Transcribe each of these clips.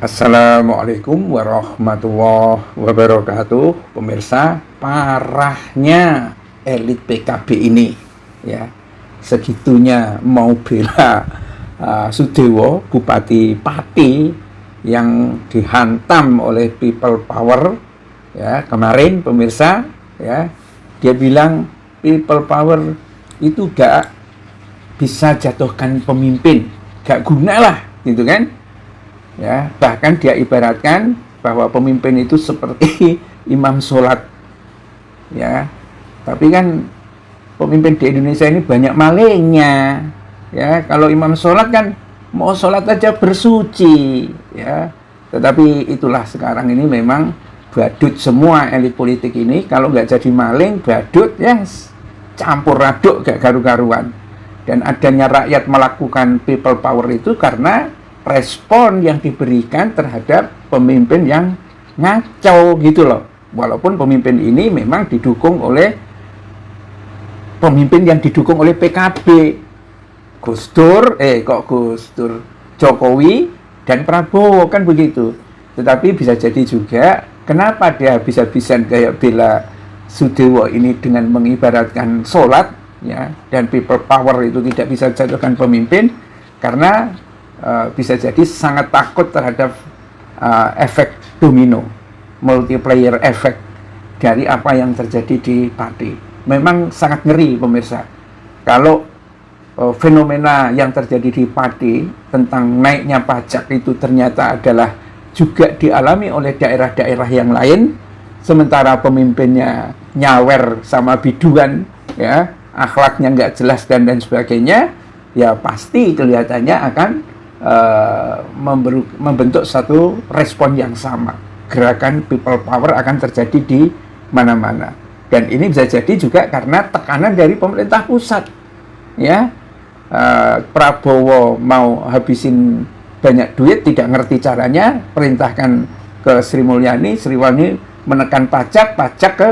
Assalamualaikum warahmatullahi wabarakatuh. Pemirsa, parahnya elit PKB ini ya, segitunya mau bela Sudewo, Bupati Pati yang dihantam oleh people power ya. Kemarin pemirsa ya, dia bilang people power itu gak bisa jatuhkan pemimpin, gak guna lah gitu kan ya. Bahkan dia ibaratkan bahwa pemimpin itu seperti imam sholat ya. Tapi kan pemimpin di Indonesia ini banyak malingnya ya. Kalau imam sholat kan mau sholat aja bersuci ya. Tetapi itulah sekarang ini memang badut semua elit politik ini. Kalau nggak jadi maling, badut ya, campur aduk gak karu-karuan. Dan adanya rakyat melakukan people power itu karena respon yang diberikan terhadap pemimpin yang ngaco gitu loh. Walaupun pemimpin ini memang didukung oleh pemimpin yang didukung oleh PKB, Jokowi dan Prabowo kan begitu. Tetapi bisa jadi juga kenapa dia habis-habisan kayak bela Sudewo ini dengan mengibaratkan sholat ya, dan people power itu tidak bisa jatuhkan pemimpin karena bisa jadi sangat takut terhadap efek domino, multiplayer effect dari apa yang terjadi di Pati. Memang sangat ngeri pemirsa. Kalau fenomena yang terjadi di Pati tentang naiknya pajak itu ternyata adalah juga dialami oleh daerah-daerah yang lain, sementara pemimpinnya nyawer sama biduan, ya, akhlaknya nggak jelas dan sebagainya, ya pasti kelihatannya akan membentuk satu respon yang sama. Gerakan people power akan terjadi di mana-mana. Dan ini bisa jadi juga karena tekanan dari pemerintah pusat. Ya, Prabowo mau habisin banyak duit, tidak ngerti caranya, perintahkan ke Sri Mulyani menekan pajak ke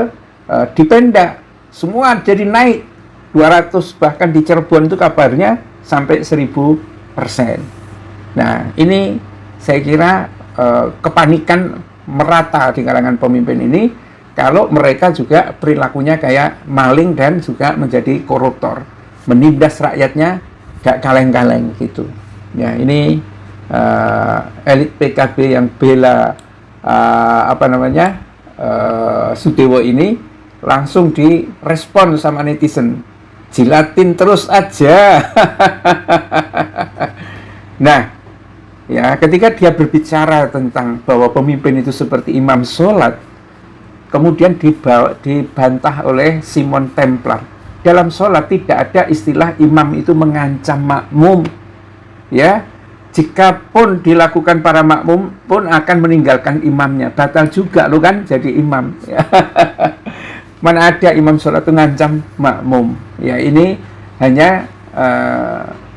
Dipenda. Semua jadi naik 200, bahkan di Cirebon itu kabarnya sampai 1000%. Nah, ini saya kira kepanikan merata di kalangan pemimpin ini kalau mereka juga perilakunya kayak maling dan juga menjadi koruptor, menindas rakyatnya gak kaleng-kaleng gitu. Ya, ini elit PKB yang bela Sudewo ini langsung direspon sama netizen, jilatin terus aja. Nah, ya, ketika dia berbicara tentang bahwa pemimpin itu seperti imam sholat, kemudian dibantah oleh Simon Templar. Dalam sholat tidak ada istilah imam itu mengancam makmum. Ya, jikapun dilakukan para makmum pun akan meninggalkan imamnya. Batal juga lo kan jadi imam. Mana ada imam sholat itu ngancam makmum. Ya, ini hanya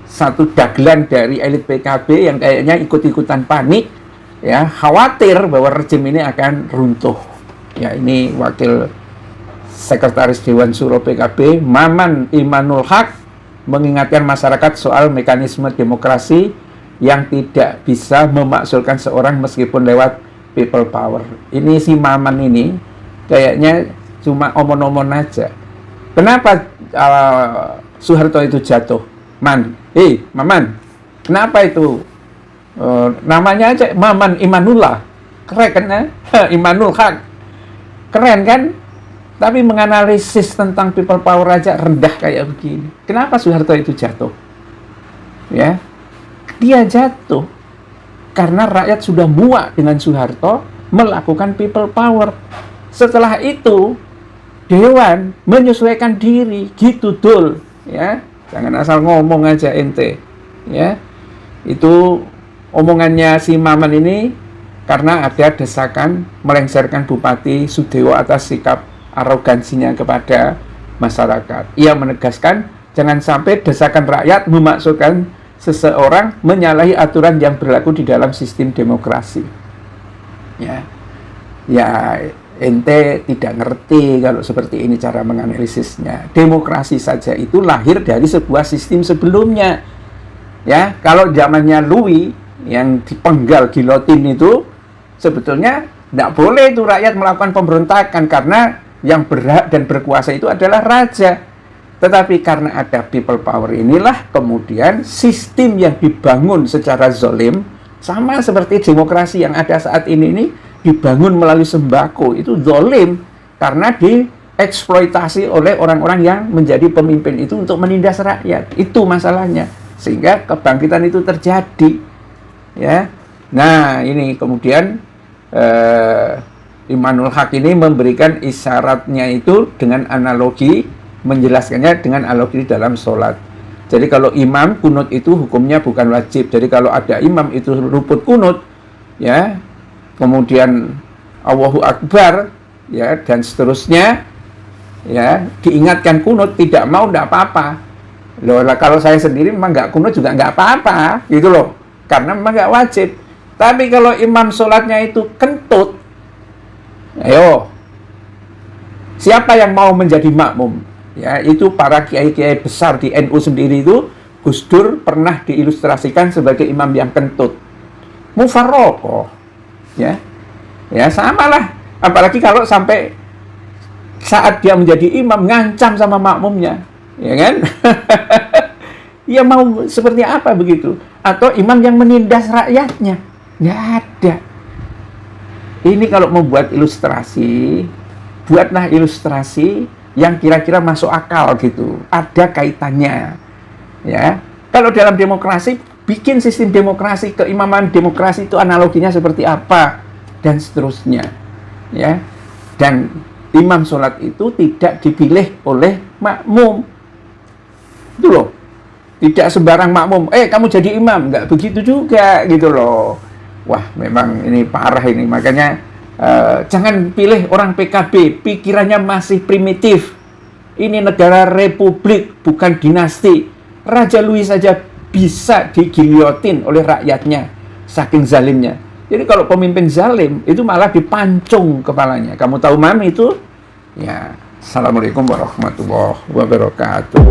satu dagelan dari elit PKB yang kayaknya ikut-ikutan panik ya, khawatir bahwa rejim ini akan runtuh. Ya, ini Wakil Sekretaris Dewan Suro PKB Maman Imanul Haq mengingatkan masyarakat soal mekanisme demokrasi yang tidak bisa memakzulkan seorang meskipun lewat people power. Ini si Maman ini kayaknya cuma omong-omong aja. Kenapa Soeharto itu jatuh? Maman, kenapa itu namanya aja Maman Imanullah, keren kan ya? Imanul Haq, keren kan? Tapi menganalisis tentang people power aja rendah kayak begini. Kenapa Soeharto itu jatuh? Ya, dia jatuh karena rakyat sudah muak dengan Soeharto melakukan people power. Setelah itu Dewan menyesuaikan diri, gitu dul, ya. Jangan asal ngomong aja ente, ya. Itu omongannya si Maman ini karena ada desakan melengsarkan Bupati Sudewo atas sikap arogansinya kepada masyarakat. Ia menegaskan jangan sampai desakan rakyat memaksakan seseorang menyalahi aturan yang berlaku di dalam sistem demokrasi. Ya, ente tidak ngerti kalau seperti ini cara menganalisisnya. Demokrasi saja itu lahir dari sebuah sistem sebelumnya. Ya, kalau zamannya Louis yang dipenggal gilotin itu, sebetulnya tidak boleh itu rakyat melakukan pemberontakan, karena yang berhak dan berkuasa itu adalah raja. Tetapi karena ada people power inilah kemudian sistem yang dibangun secara zolim, sama seperti demokrasi yang ada saat ini dibangun melalui sembako, itu zolim karena dieksploitasi oleh orang-orang yang menjadi pemimpin itu untuk menindas rakyat. Itu masalahnya, sehingga kebangkitan itu terjadi, ya. Nah, ini kemudian Imanul Haq ini memberikan isyaratnya itu dengan analogi, menjelaskannya dengan analogi dalam sholat. Jadi kalau imam kunut itu hukumnya bukan wajib. Jadi kalau ada imam itu luput kunut, ya, kemudian Allahu Akbar, ya, dan seterusnya, ya, diingatkan kunut, tidak mau, tidak apa-apa. Loh, kalau saya sendiri memang nggak kunut juga nggak apa-apa, gitu loh, karena memang nggak wajib. Tapi kalau imam sholatnya itu kentut, ayo, siapa yang mau menjadi makmum? Ya, itu para kiai-kiai besar di NU sendiri itu, Gus Dur pernah diilustrasikan sebagai imam yang kentut. Mufarroqoh, ya, ya samalah. Apalagi kalau sampai saat dia menjadi imam ngancam sama makmumnya, ya kan? Ya mau seperti apa begitu? Atau imam yang menindas rakyatnya? Nggak ada. Ini kalau membuat ilustrasi, buatlah ilustrasi yang kira-kira masuk akal gitu, ada kaitannya, ya. Kalau dalam demokrasi, bikin sistem demokrasi, keimaman demokrasi itu analoginya seperti apa, dan seterusnya, ya. Dan imam sholat itu tidak dipilih oleh makmum, itu loh, tidak sembarang makmum, kamu jadi imam, nggak begitu juga, gitu loh. Wah, memang ini parah ini, makanya jangan pilih orang PKB, pikirannya masih primitif. Ini negara republik, bukan dinasti. Raja Louis saja bisa digiliotin oleh rakyatnya, saking zalimnya. Jadi kalau pemimpin zalim, itu malah dipancung kepalanya. Kamu tahu mana itu? Ya, Assalamualaikum warahmatullahi wabarakatuh.